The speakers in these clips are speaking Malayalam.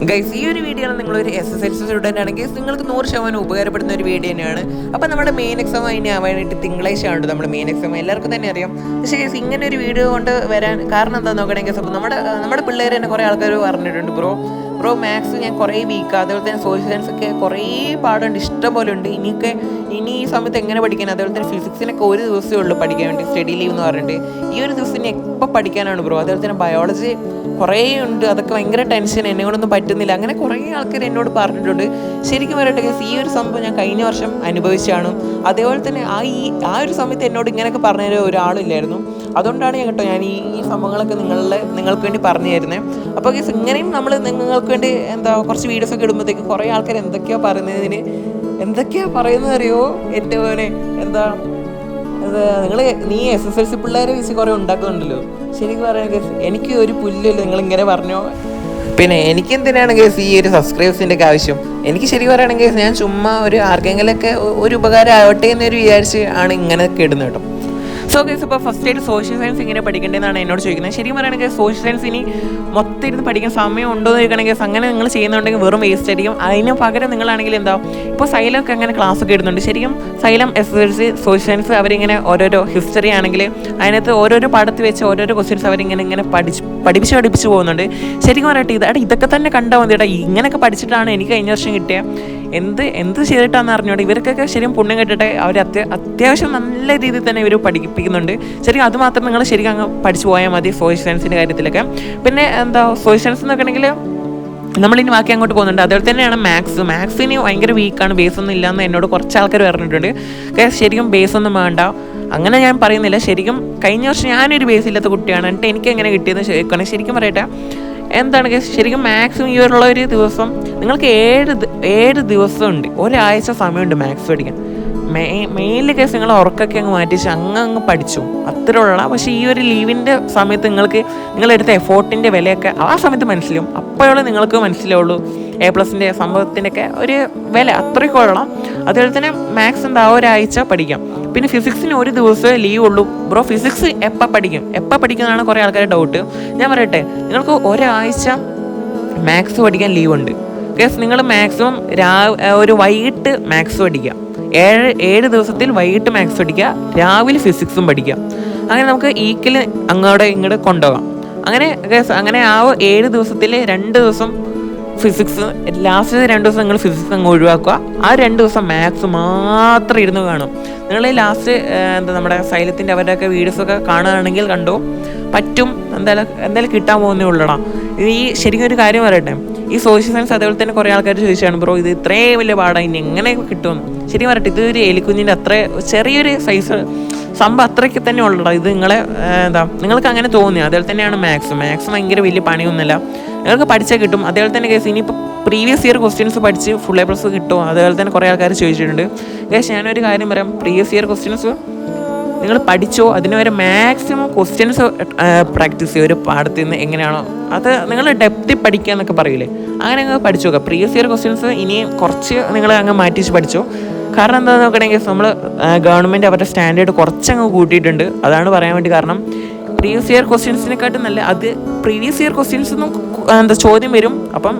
ഗൈസ്, ഈ ഒരു വീഡിയോ നിങ്ങളൊരു SSLC സ്റ്റുഡൻ്റ് ആണെങ്കിൽ നിങ്ങൾക്ക് 100% ഉപകാരപ്പെടുന്ന ഒരു വീഡിയോ തന്നെയാണ്. അപ്പോൾ നമ്മുടെ മെയിൻ എക്സാം അതിന് ആവാനായിട്ട് തിങ്കളാഴ്ചയാണ് നമ്മുടെ മെയിൻ എക്സാം, എല്ലാവർക്കും തന്നെ അറിയാം. പക്ഷേ ഗൈസ്, ഇങ്ങനെ ഒരു വീഡിയോ കൊണ്ട് വരാൻ കാരണം എന്താണെന്ന് നോക്കണമെങ്കിൽ അപ്പോൾ നമ്മുടെ പിള്ളേർ തന്നെ കുറേ ആൾക്കാർ പറഞ്ഞിട്ടുണ്ട്, ബ്രോ മാത്സ് ഞാൻ കുറേ വീക്കാണ്, അതുപോലെ തന്നെ സോഷ്യൽ സയൻസ് ഒക്കെ കുറേ പാടുണ്ട്, ഇഷ്ടം പോലെ ഉണ്ട്, ഇനി ഈ സമയത്ത് എങ്ങനെ പഠിക്കാൻ. അതുപോലെ തന്നെ ഫിസിക്സിനൊക്കെ ഒരു ദിവസമേ ഉള്ളൂ പഠിക്കാൻ വേണ്ടി, സ്റ്റഡി ലീവ് എന്ന് പറഞ്ഞിട്ട്. ഈ ഒരു ദിവസം ഇനി എപ്പോൾ പഠിക്കാനാണ് ബ്രോ. അതുപോലെ തന്നെ ബയോളജി കുറേ ഉണ്ട്, അതൊക്കെ ഭയങ്കര ടെൻഷൻ, എന്നെ കൊണ്ടൊന്നും പറ്റുന്നില്ല, അങ്ങനെ കുറേ ആൾക്കാർ എന്നോട് പറഞ്ഞിട്ടുണ്ട്. ശരിക്കും പറയട്ടെ ഗൈസ്, ഈ ഒരു സംഭവം ഞാൻ കഴിഞ്ഞ വർഷം അനുഭവിച്ചാണ്. അതേപോലെ തന്നെ ആ ഒരു സമയത്ത് എന്നോട് ഇങ്ങനെയൊക്കെ പറഞ്ഞു ഒരാളില്ലായിരുന്നു. അതുകൊണ്ടാണ് ഞാൻ ഈ സംഭവങ്ങളൊക്കെ നിങ്ങൾക്ക് വേണ്ടി പറഞ്ഞു തരുന്നത്. അപ്പോൾ ഗൈസ്, ഇങ്ങനെയും നമ്മൾ നിങ്ങൾക്ക് വേണ്ടി കുറച്ച് വീഡിയോസൊക്കെ ഇടുമ്പോഴത്തേക്ക് കുറേ ആൾക്കാർ എന്തൊക്കെയാണ് പറയുന്നത് അറിയോ എൻ്റെ പോലെ നീ SSLC പിള്ളേരെ വെച്ച് കുറേ ഉണ്ടാക്കുന്നുണ്ടല്ലോ. ശരിക്കും പറയാൻ കേസ് എനിക്ക് ഒരു പുല്ലില്ല നിങ്ങളിങ്ങനെ പറഞ്ഞോ. പിന്നെ എനിക്കെന്തിനാണ് കേസ് ഈ ഒരു സബ്സ്ക്രൈബേഴ്സിൻ്റെ ഒക്കെ ആവശ്യം? എനിക്ക് ശരിക്കും പറയുകയാണെങ്കിൽ ഞാൻ ചുമ്മാ ആർക്കെങ്കിലൊക്കെ ഒരു ഉപകാരം ആവട്ടെ എന്നൊരു വിചാരിച്ച് ആണ് ഇങ്ങനെയൊക്കെ ഇടുന്നത് കേട്ടോ. സോ ഗൈസ്, ഇപ്പോൾ ഫസ്റ്റ് ആയിട്ട് സോഷ്യൽ സയൻസ് ഇങ്ങനെ പഠിക്കേണ്ടതെന്നാണ് എന്നോട് ചോദിക്കുന്നത്. ശരിക്കും പറയുകയാണെങ്കിൽ സോഷ്യൽ സയൻസ് ഇനി മൊത്തം ഇരുന്ന് പഠിക്കാൻ സമയം ഉണ്ടോ എന്ന് ചോദിക്കണമെങ്കിൽ അങ്ങനെ നിങ്ങൾ ചെയ്യുന്നുണ്ടെങ്കിൽ വെറും വേസ്റ്റ് ആയിരിക്കും. അതിന് പകരം നിങ്ങളാണെങ്കിൽ ഇപ്പോൾ സൈലമൊക്കെ അങ്ങനെ ക്ലാസ്സൊക്കെ ഇടുന്നുണ്ട്. ശരിക്കും സൈലം SSLC സോഷ്യൽ സയൻസ് അവരിങ്ങനെ ഓരോരോ ഹിസ്റ്ററി ആണെങ്കിൽ അതിനകത്ത് ഓരോരോ പാഠത്തിൽ വെച്ച് ഓരോരോ ക്വസ്റ്റ്യൻസ് അവരിങ്ങനെ പഠിപ്പിച്ച് പോകുന്നുണ്ട്. ശരിക്കും പറയട്ടെ, ഇതൊക്കെ തന്നെ കണ്ടാൽ മതി കേട്ടോ. ഇങ്ങനെയൊക്കെ പഠിച്ചിട്ടാണ് എനിക്ക് കഴിഞ്ഞ വർഷം കിട്ടിയ എന്ത് ചെയ്തിട്ടാണെന്ന് അറിഞ്ഞോട്ടെ. ഇവർക്കൊക്കെ ശരിക്കും പുണ്യം കിട്ടട്ടെ. അവർ അത്യാവശ്യം നല്ല രീതിയിൽ തന്നെ ഇവർ പഠിപ്പിക്കുന്നുണ്ട്. ശരിക്കും അത് മാത്രം നിങ്ങൾ ശരിക്കും അങ്ങ് പഠിച്ചു പോയാൽ മതി സോഷ്യൽ സയൻസിൻ്റെ കാര്യത്തിലൊക്കെ. പിന്നെ സോഷ്യൽ സയൻസ് എന്നൊക്കെ ആണെങ്കിൽ നമ്മളിനി ബാക്കി അങ്ങോട്ട് പോകുന്നുണ്ട്. അതുപോലെ തന്നെയാണ് മാത്സിന് ഭയങ്കര വീക്കാണ്, ബേസൊന്നും ഇല്ലയെന്ന് എന്നോട് കുറച്ച് ആൾക്കാർ പറഞ്ഞിട്ടുണ്ട്. ശരിക്കും ബേസൊന്നും വേണ്ട, അങ്ങനെ ഞാൻ പറയുന്നില്ല. ശരിക്കും കഴിഞ്ഞ വർഷം ഞാനൊരു ബേസ് ഇല്ലാത്ത കുട്ടിയാണ്, എന്നിട്ട് എനിക്ക് എങ്ങനെ കിട്ടിയെന്ന് ചോദിക്കുകയാണെങ്കിൽ ശരിക്കും പറയട്ടെ ശരിക്കും മാത്സും ഈ ഉള്ള ഒരു ദിവസം നിങ്ങൾക്ക് 7 ദിവസമുണ്ട്, ഒരാഴ്ച സമയമുണ്ട് മാത്സ് പഠിക്കാൻ. മെയിനിൽ കേസ് നിങ്ങൾ ഉറക്കൊക്കെ അങ്ങ് മാറ്റിച്ച് അങ്ങ് പഠിച്ചു, അത്ര ഉള്ള. പക്ഷേ ഈ ഒരു ലീവിൻ്റെ സമയത്ത് നിങ്ങളെടുത്ത എഫോർട്ടിൻ്റെ വിലയൊക്കെ ആ സമയത്ത് മനസ്സിലാവും. അപ്പോഴുള്ള നിങ്ങൾക്ക് മനസ്സിലാവുള്ളൂ A+ൻ്റെ സംഭവത്തിൻ്റെ ഒക്കെ ഒരു വില അത്രയ്ക്ക് ഉള്ളണം. അതുപോലെ തന്നെ മാത്സ് ആ ഒരാഴ്ച പഠിക്കാം. പിന്നെ ഫിസിക്സിന് ഒരു ദിവസം ലീവ് ഉള്ളൂ ബ്രോ. ഫിസിക്സ് എപ്പോൾ പഠിക്കുന്നതാണ് കുറേ ആൾക്കാരുടെ ഡൗട്ട്. ഞാൻ പറയട്ടെ, നിങ്ങൾക്ക് ഒരാഴ്ച മാത്സ് പഠിക്കാൻ ലീവ് ഉണ്ട്. കേസ് നിങ്ങൾ മാക്സിമം ഒരു വൈകിട്ട് മാത്സ് പഠിക്കുക. 7 ദിവസത്തിൽ വൈകിട്ട് മാത്സ് പഠിക്കുക, രാവിലെ ഫിസിക്സും പഠിക്കുക. അങ്ങനെ നമുക്ക് ഈക്വൽ ഇങ്ങോട്ട് കൊണ്ടുപോകാം. അങ്ങനെ ആ 7 ദിവസത്തിൽ 2 ദിവസം ഫിസിക്സ്, ലാസ്റ്റ് 2 ദിവസം നിങ്ങൾ ഫിസിക്സ് അങ്ങ് ഒഴിവാക്കുക. ആ 2 ദിവസം മാത്സ് മാത്രം ഇരുന്ന് കാണും. നിങ്ങൾ ലാസ്റ്റ് നമ്മുടെ സൈലത്തിൻ്റെ അവരുടെയൊക്കെ വീഡിയോസൊക്കെ കാണുകയാണെങ്കിൽ കണ്ടോ, പറ്റും. എന്തായാലും കിട്ടാൻ പോകുന്നേ ഉള്ളടാ. ഈ ശരിക്കും ഒരു കാര്യം പറയട്ടെ, ഈ സോഷ്യൽ സയൻസ് അതേപോലെ തന്നെ കുറേ ആൾക്കാർ ചോദിച്ചാണ് ബ്രോ ഇത് ഇത്രയും വലിയ പാടാണ്, ഇനി എങ്ങനെ കിട്ടുമെന്ന്. ശരിക്കും പറയട്ടെ, ഇതൊരു എലിക്കുഞ്ഞിൻ്റെ അത്ര ചെറിയൊരു സൈസ് സംഭവം അത്രയ്ക്ക് തന്നെ ഉള്ളടാ. ഇത് നിങ്ങൾക്ക് അങ്ങനെ തോന്നി. അതേപോലെ തന്നെയാണ് മാത്സ് ഭയങ്കര വലിയ പണിയൊന്നുമില്ല, നിങ്ങൾക്ക് പഠിച്ചാൽ കിട്ടും. അതേപോലെ തന്നെ കേസ് ഇനിയിപ്പോൾ പ്രീവിയസ് ഇയർ ക്വസ്റ്റ്യൻസ് പഠിച്ച് ഫുൾ A+ കിട്ടും. അതേപോലെ തന്നെ കുറേ ആൾക്കാർ ചോദിച്ചിട്ടുണ്ട്. കേസ് ഞാനൊരു കാര്യം പറയാം, പ്രീവിയസ് ഇയർ ക്വസ്റ്റ്യൻസ് നിങ്ങൾ പഠിച്ചോ, അതിന് വരെ മാക്സിമം ക്വസ്റ്റ്യൻസ് പ്രാക്ടീസ് ചെയ്യുക. ഒരു പാഠത്തിൽ നിന്ന് എങ്ങനെയാണോ അത് നിങ്ങൾ ഡെപ്തിൽ പഠിക്കുക എന്നൊക്കെ പറയില്ലേ, അങ്ങനെ അങ്ങ് പഠിച്ചു നോക്കുക. പ്രീവിയസ് ഇയർ ക്വസ്റ്റ്യൻസ് ഇനി കുറച്ച് നിങ്ങൾ അങ്ങ് മാറ്റിച്ച് പഠിച്ചോ. കാരണം എന്താണെന്ന് നോക്കണമെങ്കിൽ നമ്മൾ ഗവൺമെൻറ് അവരുടെ സ്റ്റാൻഡേർഡ് കുറച്ചങ്ങ് കൂട്ടിയിട്ടുണ്ട്, അതാണ് പറയാൻ വേണ്ടി. കാരണം പ്രീവിയസ് ഇയർ ക്വസ്റ്റ്യൻസിനെക്കാട്ടും നല്ല പ്രീവിയസ് ഇയർ ക്വസ്റ്റ്യൻസൊന്നും ചോദ്യം വരും. അപ്പം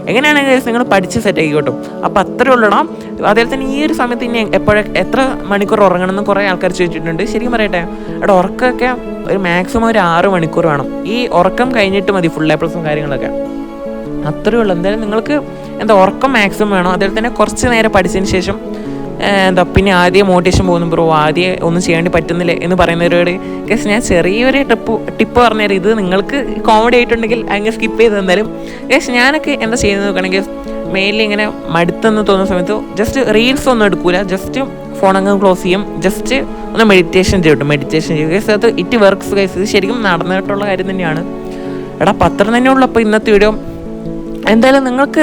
എങ്ങനെയാണെങ്കിൽ നിങ്ങൾ പഠിച്ച് സെറ്റ് ആയിക്കോട്ടോ. അപ്പോൾ അത്രേ ഉള്ളണം. അതേപോലെ തന്നെ ഈ ഒരു സമയത്ത് ഇനി എത്ര മണിക്കൂർ ഉറങ്ങണമെന്ന് കുറേ ആൾക്കാർ ചോദിച്ചിട്ടുണ്ട്. ശരിക്കും പറയട്ടെ, ഉറക്കമൊക്കെ ഒരു മാക്സിമം ഒരു 6 മണിക്കൂർ വേണം. ഈ ഉറക്കം കഴിഞ്ഞിട്ട് മതി ഫുൾ A+ഉം കാര്യങ്ങളൊക്കെ, അത്രേ ഉള്ളൂ. എന്തായാലും നിങ്ങൾക്ക് ഉറക്കം മാക്സിമം വേണം. അതേപോലെ തന്നെ കുറച്ച് നേരം പഠിച്ചതിന് ശേഷം പിന്നെ ആദ്യം മോട്ടിവേഷൻ പോകുന്നു ബ്രോ, ആദ്യം ഒന്നും ചെയ്യാണ്ടി പറ്റുന്നില്ല എന്ന് പറയുന്നവരോട് കേസ് ഞാൻ ചെറിയൊരു ടിപ്പ് പറഞ്ഞുതരാം. ഇത് നിങ്ങൾക്ക് കോമഡി ആയിട്ടുണ്ടെങ്കിൽ അങ്ങനെ സ്കിപ്പ് ചെയ്ത് തന്നാലും. കേസ് ഞാനൊക്കെ എന്താ ചെയ്യുന്നത് നോക്കുകയാണെങ്കിൽ മെയിലിൽ ഇങ്ങനെ മടുത്തെന്ന് തോന്നുന്ന സമയത്ത് ജസ്റ്റ് റീൽസ് ഒന്നും എടുക്കൂല, ജസ്റ്റ് ഫോണങ്ങ് ക്ലോസ് ചെയ്യും, ജസ്റ്റ് ഒന്ന് മെഡിറ്റേഷൻ ചെയ്യും. കേസ് അത് ഇറ്റ് വർക്ക്സ് കേസ്. ഇത് ശരിക്കും നടന്നിട്ടുള്ള കാര്യം തന്നെയാണ്. പത്രം തന്നെ ഉള്ളൂ. അപ്പോൾ ഇന്നത്തെ വീഡിയോ എന്തായാലും നിങ്ങൾക്ക്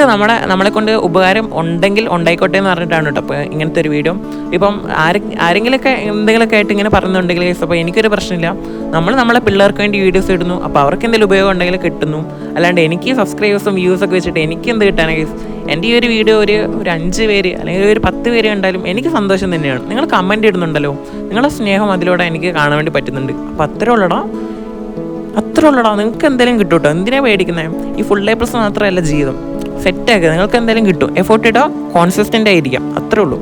നമ്മളെ കൊണ്ട് ഉപകാരം ഉണ്ടെങ്കിൽ ഉണ്ടായിക്കോട്ടെ എന്ന് പറഞ്ഞിട്ടാണ് കേട്ടോ അപ്പോൾ ഇങ്ങനത്തെ ഒരു വീഡിയോ. ഇപ്പം ആരെങ്കിലുമൊക്കെ എന്തെങ്കിലുമൊക്കെ ആയിട്ട് ഇങ്ങനെ പറയുന്നുണ്ടെങ്കിൽ അപ്പോൾ എനിക്കൊരു പ്രശ്നമില്ല. നമ്മളെ പിള്ളേർക്ക് വേണ്ടി വീഡിയോസ് ഇടുന്നു, അപ്പോൾ അവർക്ക് എന്തെങ്കിലും ഉപയോഗം ഉണ്ടെങ്കിൽ കിട്ടുന്നു. അല്ലാണ്ട് എനിക്ക് സബ്സ്ക്രൈബേഴ്സും വ്യൂസൊക്കെ വെച്ചിട്ട് എനിക്ക് എന്ത് കിട്ടാനാണ്? എൻ്റെ ഈ ഒരു വീഡിയോ ഒരു 5 പേര് അല്ലെങ്കിൽ ഒരു 10 പേര് കണ്ടാലും എനിക്ക് സന്തോഷം തന്നെയാണ്. നിങ്ങൾ കമൻറ്റ് ഇടുന്നുണ്ടല്ലോ, നിങ്ങളുടെ സ്നേഹം അതിലൂടെ എനിക്ക് കാണാൻ വേണ്ടി പറ്റുന്നുണ്ട്. അപ്പോൾ അത്രേ ഉള്ളടാ. നിങ്ങൾക്ക് എന്തെങ്കിലും കിട്ടും കേട്ടോ. എന്തിനാണ് പേടിക്കുന്നത്? ഈ ഫുൾ A+ മാത്രമല്ല ജീവിതം. സെറ്റാക്കുക, നിങ്ങൾക്ക് എന്തായാലും കിട്ടും. എഫോർട്ട് ഇട്ടോ, കോൺസിസ്റ്റൻ്റ് ആയിരിക്കാം, അത്രേ ഉള്ളൂ.